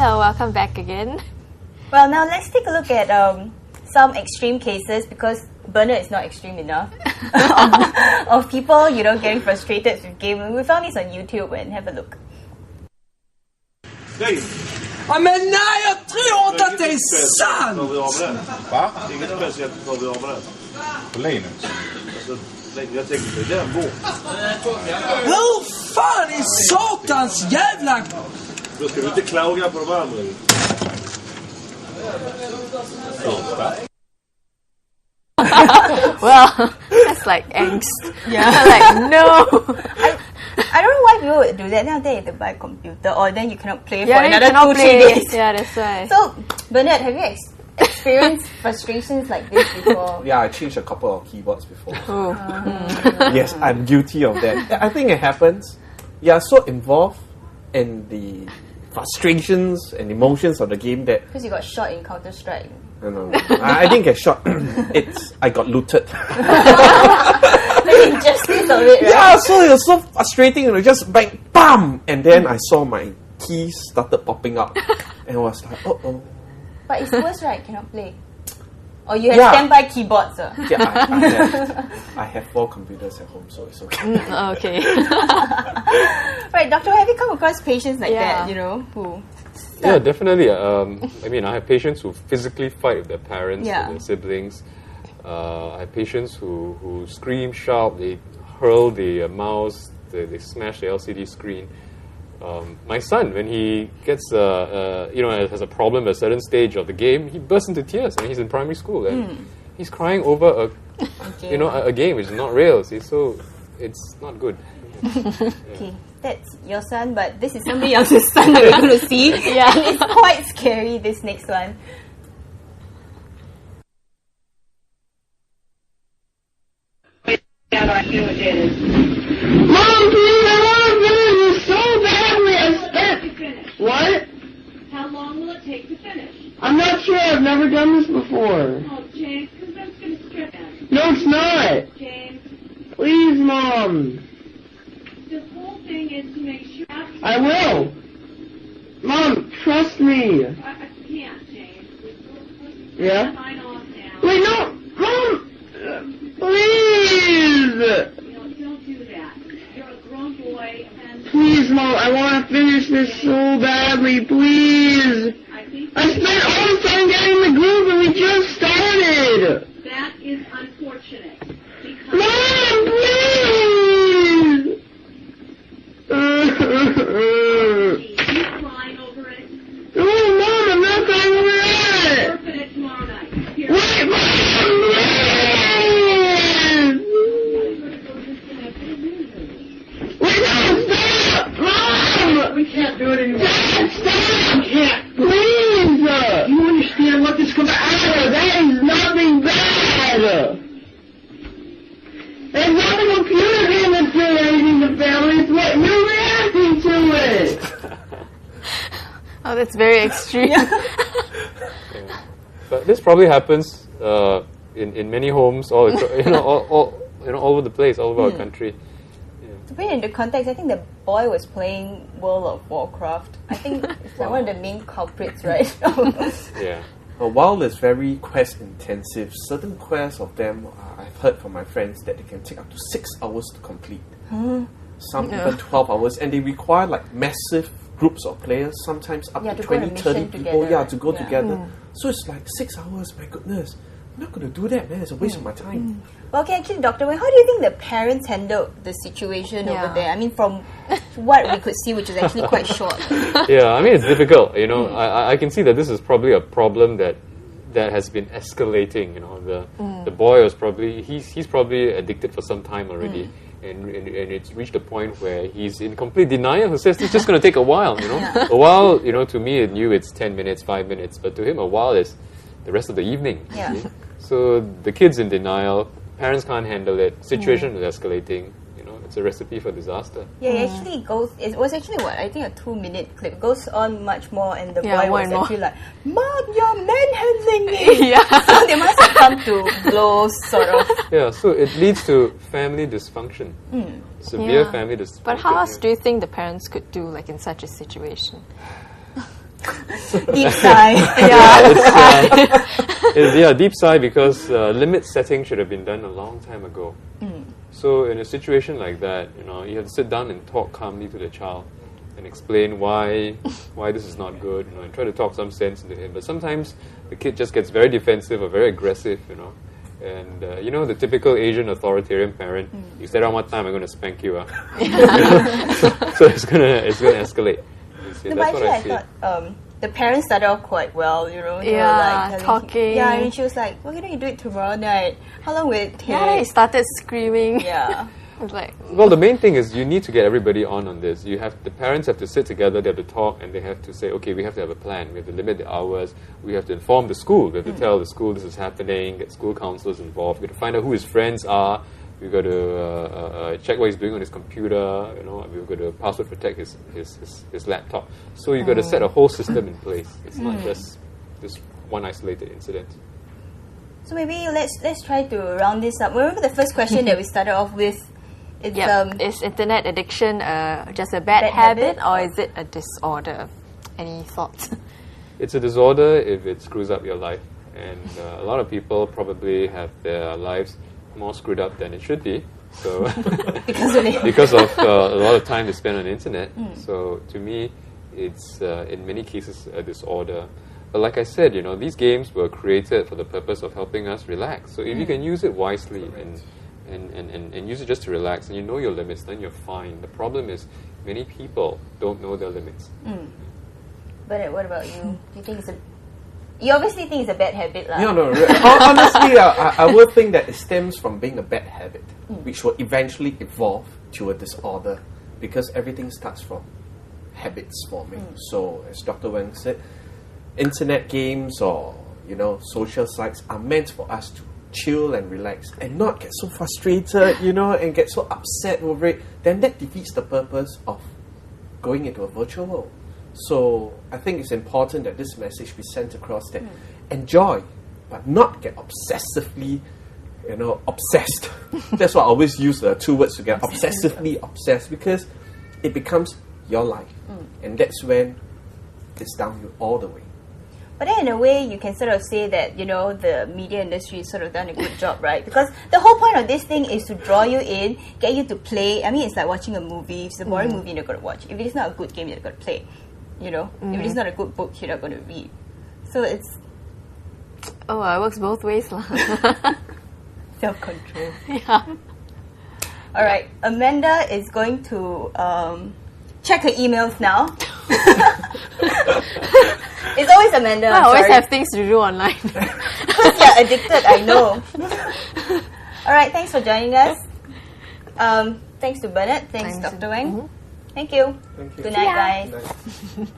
Hello, welcome back again. Well, now let's take a look at some extreme cases, because Bernard is not extreme enough, of people, getting frustrated with gaming. We found this on YouTube, and have a look. Ja, men nej, jag tror inte att det är sant! Va? Inget speciellt för vi har med det. På Linus? Alltså, jag tänker det är en bort. Hur fan är satans jävla... Då ska du inte klaga på de andra. Well, that's like angst. Yeah. Like, no! I don't know why people would do that. Nowadays, they buy a computer, or then you cannot play for Yeah, another you cannot 2-3 play. days. Yeah, that's why. So, Bernard, have you experienced frustrations like this before? Yeah, I changed a couple of keyboards before. Oh. Yes, I'm guilty of that. I think it happens. Yeah, so involved in the frustrations and emotions of the game that... Because you got shot in Counter-Strike. No. I didn't get shot. I got looted. The injustice of it, right? Yeah, so it was so frustrating. It was just bang, bam! And then I saw my keys started popping up. And I was like, uh-oh. But it's worse, right? Cannot play. Or you have standby keyboards. Yeah, I have 4 computers at home, so it's okay. Okay. Right, doctor, have you come across patients like that, who... Yeah, definitely. I mean, I have patients who physically fight with their parents, with their siblings. I have patients who scream, shout, they hurl the mouse, they smash the LCD screen. My son, when he gets, has a problem at a certain stage of the game, he bursts into tears. I mean, he's in primary school and he's crying over a game which is not real. See, so it's not good. Okay, that's your son, but this is somebody else's son that we're going to see. Yeah, and it's quite scary, this next one. Mom, please, I want to finish this so badly. I spent... What? How long will it take to finish? I'm not sure. I've never done this before. Oh, James, because that's going to strip him. No, it's not. James. Please, Mom. The whole thing is to make sure... I will. Mom, trust me. I can't, James. Yeah? Sign off now. Wait, no. Mom! Please! Don't do that. You're a grown boy and... Please, Mom, I want to finish this so badly. Please! I spent all the time getting the groove and we just started! That is unfortunate. Mom, please! You crying over it? No, Mom, I'm not crying over it! Work on it tomorrow night. Here. Wait, Mom, please! Wait, no, stop! Mom! We can't do it anymore. Stop! We can't. Please! You understand what this comes out of? That is nothing bad! It's not a computer game that's generating the family, it's what you're reacting to it! Oh, that's very extreme. But this probably happens in many homes, all over the place, all over our country. To put it into context, I think the boy was playing World of Warcraft. I think it's like one of the main culprits, right? Yeah. While it's very quest intensive, certain quests of them, I've heard from my friends that they can take up to 6 hours to complete. Some even 12 hours, and they require like massive groups of players, sometimes up to 20, 30 people to go together. So it's like 6 hours, my goodness. I'm not going to do that, man. It's a waste of my time. Well, okay, actually, Dr. Wang, how do you think the parents handled the situation over there? I mean, from what we could see, which is actually quite short. Yeah, I mean, it's difficult. I can see that this is probably a problem that has been escalating. The boy was probably he's probably addicted for some time already, and it's reached a point where he's in complete denial. He says it's just going to take a while. A while. To me, it's 10 minutes, 5 minutes, but to him, a while is the rest of the evening. Yeah. So the kid's in denial. Parents can't handle it. Situation is escalating. It's a recipe for disaster. Yeah, it actually goes... It was actually, I think a 2-minute clip. It goes on much more, and the boy was actually like, Mom, you're manhandling me! So they must have come to blows, sort of. Yeah, so it leads to family dysfunction. Severe family dysfunction. But how else do you think the parents could do, like, in such a situation? Deep sigh. Deep sigh, because limit setting should have been done a long time ago. So in a situation like that, you have to sit down and talk calmly to the child and explain why this is not good, and try to talk some sense into him. But sometimes the kid just gets very defensive or very aggressive, and the typical Asian authoritarian parent, you stay around one time, I'm going to spank you. So it's gonna escalate. But actually, I thought the parents started off quite well, they were like talking. Yeah, and she was like, "Why don't you do it tomorrow night? How long will it take?" Yeah, he started screaming. Yeah. It's like, well, the main thing is you need to get everybody on this. The parents have to sit together, they have to talk, and they have to say, okay, we have to have a plan. We have to limit the hours. We have to inform the school. We have to tell the school this is happening, get school counselors involved. We have to find out who his friends are. We've got to check what he's doing on his computer. We've got to password protect his laptop. So you've got to set a whole system in place. It's not just this one isolated incident. So maybe let's try to round this up. Remember the first question that we started off with? Is internet addiction just a bad habit, or is it a disorder? Any thoughts? It's a disorder if it screws up your life. And a lot of people probably have their lives more screwed up than it should be. So because of a lot of time they spend on the internet. So to me, it's in many cases a disorder. But like I said, these games were created for the purpose of helping us relax. So if you can use it wisely and use it just to relax, and you know your limits, then you're fine. The problem is many people don't know their limits. But what about you? Do you think you obviously think it's a bad habit, lah? No. Honestly, I would think that it stems from being a bad habit, which will eventually evolve to a disorder, because everything starts from habits forming. So, as Dr. Wang said, internet games or social sites are meant for us to chill and relax and not get so frustrated, and get so upset over it. Then that defeats the purpose of going into a virtual world. So I think it's important that this message be sent across that enjoy, but not get obsessively, obsessed. That's why I always use the two words together, obsessively obsessed, because it becomes your life. And that's when it's downhill all the way. But then in a way, you can sort of say that, the media industry has sort of done a good job, right? Because the whole point of this thing is to draw you in, get you to play. I mean, it's like watching a movie. If it's a boring movie, you're not going to watch. If it's not a good game, you're not going to play. If it's not a good book, you're not going to read. So it's... Oh, it works both ways. Self-control. Yeah. All right. Amanda is going to check her emails now. It's always Amanda. I always have things to do online. Because you're addicted, I know. All right. Thanks for joining us. Thanks to Bernard. Thanks Dr. Wang. Thank you. Thank you. Good night, guys. Good night.